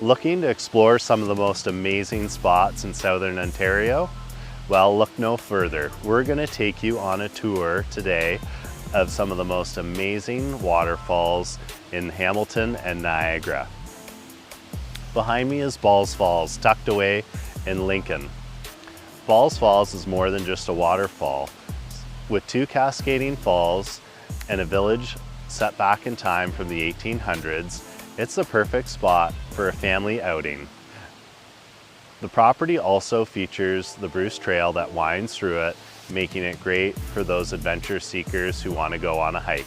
Looking to explore some of the most amazing spots in Southern Ontario? Well, look no further. We're going to take you on a tour today of some of the most amazing waterfalls in Hamilton and Niagara. Behind me is Balls Falls, tucked away in Lincoln. Balls Falls is more than just a waterfall. With two cascading falls and a village set back in time from the 1800s, it's the perfect spot for a family outing. The property also features the Bruce Trail that winds through it, making it great for those adventure seekers who want to go on a hike.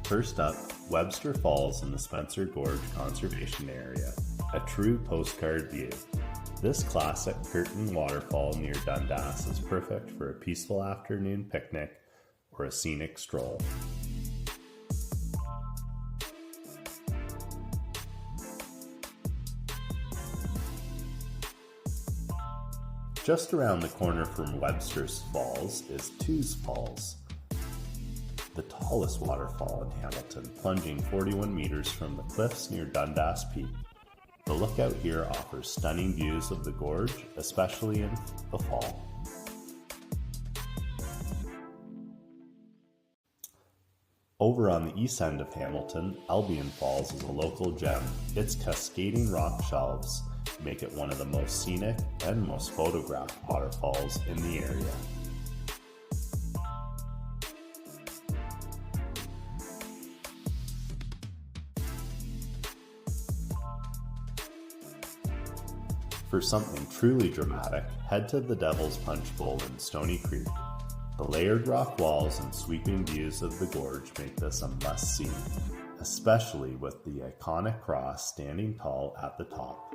First up, Webster Falls in the Spencer Gorge Conservation Area, a true postcard view. This classic curtain waterfall near Dundas is perfect for a peaceful afternoon picnic or a scenic stroll. Just around the corner from Webster's Falls is Two's Falls, the tallest waterfall in Hamilton, plunging 41 meters from the cliffs near Dundas Peak. The lookout here offers stunning views of the gorge, especially in the fall. Over on the east end of Hamilton, Albion Falls is a local gem. Its cascading rock shelves make it one of the most scenic and most photographed waterfalls in the area. For something truly dramatic, head to the Devil's Punchbowl in Stony Creek. The layered rock walls and sweeping views of the gorge make this a must-see, especially with the iconic cross standing tall at the top.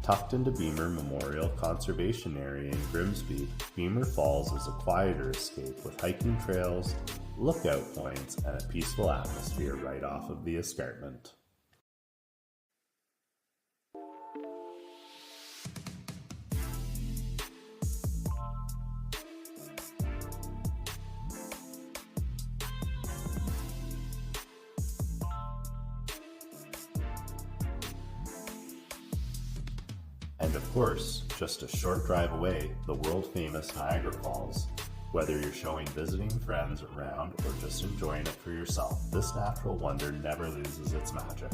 Tucked into Beamer Memorial Conservation Area in Grimsby, Beamer Falls is a quieter escape with hiking trails, lookout points, and a peaceful atmosphere right off of the escarpment. And of course, just a short drive away, the world-famous Niagara Falls. Whether you're showing visiting friends around or just enjoying it for yourself, this natural wonder never loses its magic.